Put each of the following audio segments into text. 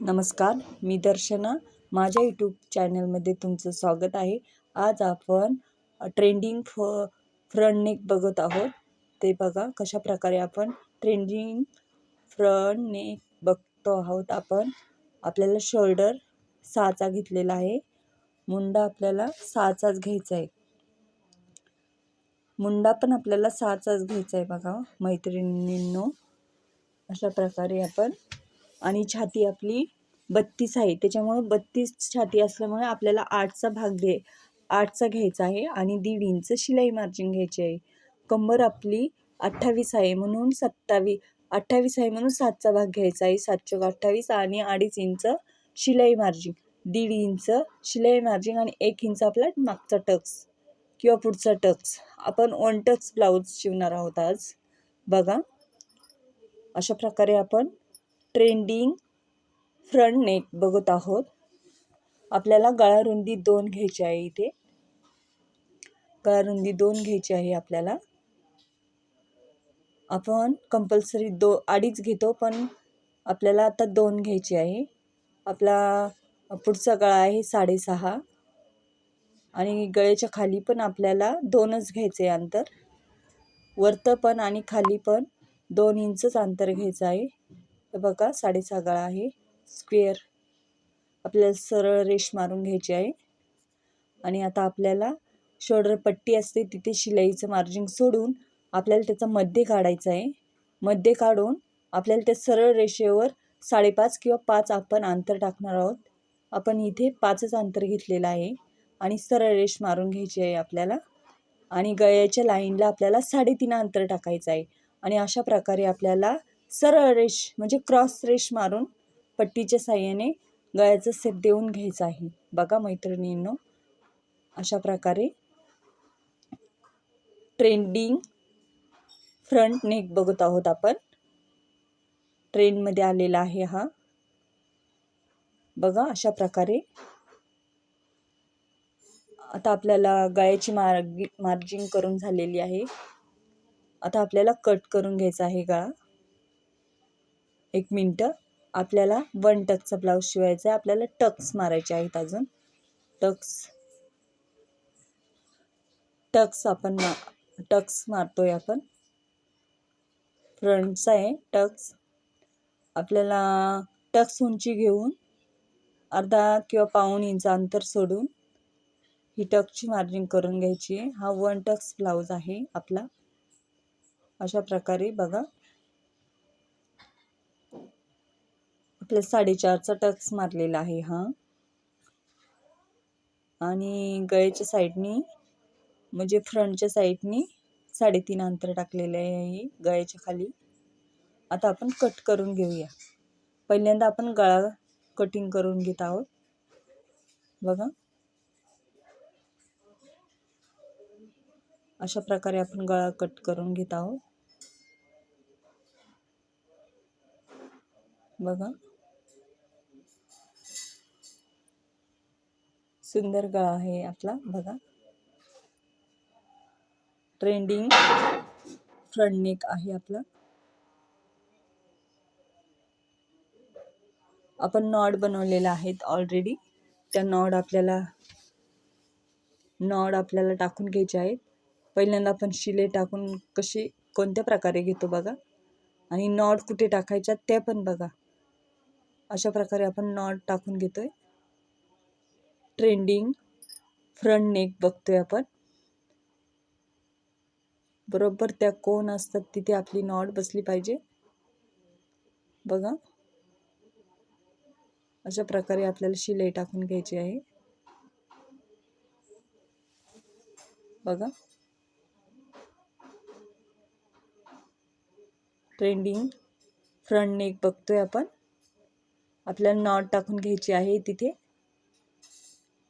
नमस्कार, मी दर्शना. माझ्या यूट्यूब चॅनलमध्ये तुमचं स्वागत आहे. आज आपण ट्रेंडिंग फ्रंट नेक बघत आहोत. ते बघा कशा प्रकारे आपण ट्रेंडिंग फ्रंट नेक बघतो आहोत. आपल्याला शोल्डर 6चा घेतलेला आहे. मुंडा आपल्याला 6चाच घ्यायचा आहे. मुंडा पण आपल्याला 6चाच घ्यायचा आहे बघा मैत्रिणींनो. अशा प्रकारे आपण आणि छाती आपली 32 आहे, त्याच्यामुळे 32 छाती असल्यामुळे आपल्याला 8चा घ्यायचा आहे आणि 1.5 इंच शिलाई मार्जिन घ्यायची आहे. कंबर आपली 28 आहे म्हणून 28 आहे म्हणून 7चा भाग घ्यायचा आहे. 7×28 आणि 2.5 इंच शिलाई मार्जिन, 1.5 इंच शिलाई मार्जिन आणि 1 इंच आपला मागचा टक्स किंवा पुढचा टक्स. आपण 1 टक्स ब्लाऊज शिवणार आहोत आज. बघा अशा प्रकारे आपण ट्रेंडिंग फ्रंट नेक बघत आहोत. आपल्याला गळा रुंदी 2 घ्यायची आहे. इथे गळा रुंदी 2 घ्यायची आहे आपल्याला. आपण कंपल्सरी 2.5 घेतो, पण आपल्याला आता 2 घ्यायची आहे. आपला पुढचा गळा आहे 6.5 आणि गळ्याच्या खाली पण आपल्याला 2च घ्यायचे अंतर. वरतं पण आणि खाली पण 2 इंचच अंतर घ्यायचं आहे. तर बघा 6.5 गळा आहे. स्क्वेअर आपल्याला सरळ रेष मारून घ्यायची आहे. आणि आता आपल्याला शोल्डर पट्टी असते तिथे शिलाईचं मार्जिन सोडून आपल्याला त्याचा मध्य काढायचा आहे. मध्य काढून आपल्याला त्या सरळ रेषेवर 5.5 किंवा 5 आपण अंतर टाकणार आहोत. आपण इथे 5च अंतर घेतलेलं आहे आणि सरळ रेष मारून घ्यायची आहे आपल्याला. आणि गळ्याच्या लाईनला आपल्याला 3.5 अंतर टाकायचं आहे. आणि अशा प्रकारे आपल्याला सरळ रेष म्हणजे क्रॉस रेष मारून पट्टीच्या साहाय्याने गळ्याचा शेप देऊन घ्यायचा आहे. बघा मैत्रिणींनो, अशा प्रकारे ट्रेंडिंग फ्रंट नेक बघत आहोत आपण. ट्रेंडमध्ये आलेला आहे हा. बघा अशा प्रकारे आता आपल्याला गळ्याची मार्जिन करून झालेली आहे. आता आपल्याला कट करून घ्यायचा आहे गळा. 1 मिनिट. आपल्याला 1 टक्सचा ब्लाऊज शिवायचा आहे. आपल्याला टक्स मारायचे आहेत अजून. टक्स मारतोय आपण. फ्रंटचा आहे टक्स. आपल्याला टक्स उंची घेऊन अर्धा किंवा पाऊण इंच अंतर सोडून ही टक्सची मार्जिन करून घ्यायची आहे. हा 1 टक्स ब्लाऊज आहे आपला. अशा प्रकारे बघा आपल्या 4.5चा टक्स मारलेला आहे हा. आणि गळ्याच्या साईडनी म्हणजे फ्रंटच्या साईडनी 3.5 अंतर टाकलेलं आहे गळ्याच्या खाली. आता आपण कट करून घेऊया. पहिल्यांदा आपण गळा कटिंग करून घेत आहोत. बघा अशा प्रकारे आपण गळा कट करून घेत आहोत. बघा सुंदर गळा आहे आपला. बघा ट्रेंडिंग फ्रंट नेक आहे आपला. आपण नॉड बनवलेला आहेत ऑलरेडी. त्या नॉड आपल्याला टाकून घ्यायचे आहेत. पहिल्यांदा आपण शिले टाकून कोणत्या प्रकारे घेतो बघा. आणि नॉड कुठे टाकायच्या ते पण बघा. अशा प्रकारे आपण नॉड टाकून घेतोय. ट्रेंडिंग फ्रंट नेक बघतोय आपण. बरोबर त्या कोण असतात तिथे आपली नॉड बसली पाहिजे. बघा अशा प्रकारे आपल्याला शिलाई टाकून घ्यायची आहे. बघा ट्रेंडिंग फ्रंट नेक बघतोय आपण. आपल्याला नॉट टाकून घ्यायची आहे तिथे.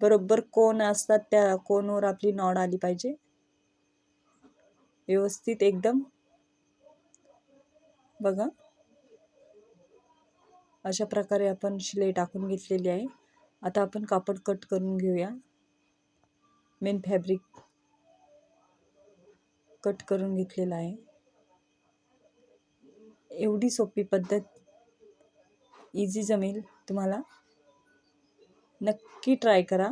बरोबर कोण असतात त्या कोणवर आपली नॉड आली पाहिजे व्यवस्थित एकदम. बघा अशा प्रकारे आपण शिलाई टाकून घेतलेली आहे. आता आपण कापड कट करून घेऊया. मेन फॅब्रिक कट करून घेतलेला आहे. एवढी सोपी पद्धत इझी जमेल तुम्हाला. नक्की ट्राय करा.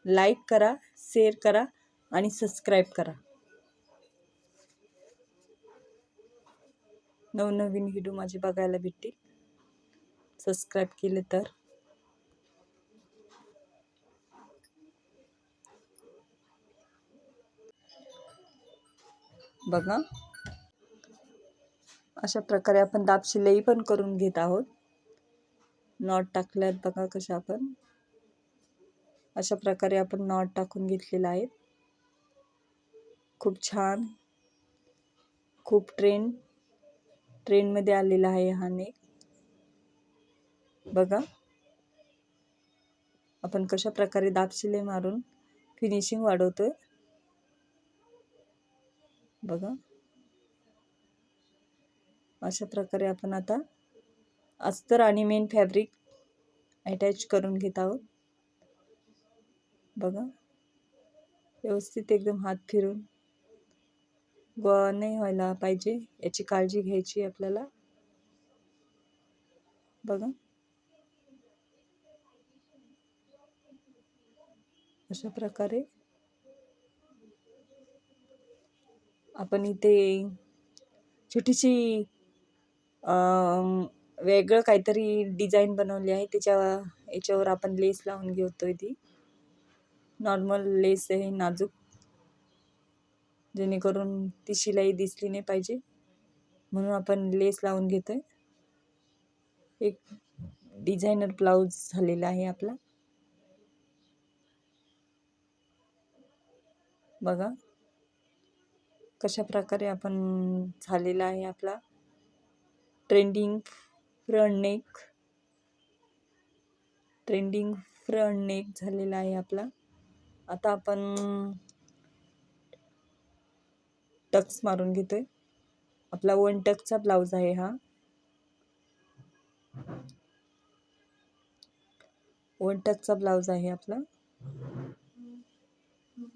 लाईक करा, शेअर करा आणि सबस्क्राईब करा. नवनवीन व्हिडिओ माझे बघायला भेटतील सबस्क्राईब केले तर. बघा, अशा प्रकारे आपण दाब शिलाई पण करून घेत आहोत. नॉट टाकल्यात बघा कशा आपण. अशा प्रकारे आपण नॉट टाकून घेतलेला आहे. खूप छान, खूप ट्रेंडमध्ये आलेला आहे हा नेक. बघा आपण कशा प्रकारे दाब शिलाई मारून फिनिशिंग वाढवतोय. बघा अशा प्रकारे आपण आता अस्तर आणि मेन फॅब्रिक अटॅच करून घेत आहोत. बघा व्यवस्थित एकदम हात फिरून गोळा नाही व्हायला पाहिजे याची काळजी घ्यायची आपल्याला. बघा अशा प्रकारे आपण इथे छोटीशी वेगळं काहीतरी डिझाईन बनवली आहे. याच्यावर आपण लेस लावून घेतोय. ती नॉर्मल लेस आहे, नाजूक, जेणेकरून ती शिलाई दिसली नाही पाहिजे म्हणून आपण लेस लावून घेतोय. एक डिझायनर ब्लाऊज झालेला आहे आपला. बघा कशा प्रकारे आपण झालेला आहे आपला ट्रेंडिंग फ्रंट नेक झालेला आहे आपला. आता आपण टक्स मारून घेतोय. आपला 1 टक्सचा ब्लाऊज आहे हा. 1 टक्सचा ब्लाऊज आहे आपला.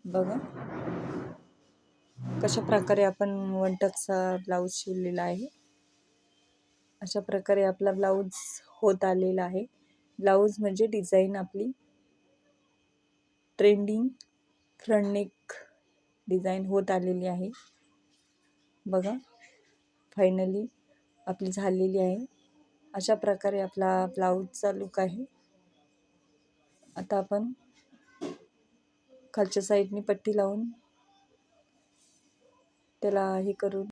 बघा कशा प्रकारे आपण 1 टक्सचा ब्लाऊज शिवलेला आहे. अशा प्रकारे आपला ब्लाऊज होत आलेला आहे. ब्लाऊज म्हणजे डिझाईन आपली ट्रेंडिंग फ्रंट नेक डिझाईन होत आलेली आहे. बघा फायनली आपली झालेली आहे. अशा प्रकारे आपला ब्लाऊजचा लुक आहे. आता आपण खालच्या साईडनी पट्टी लावून त्याला हे करून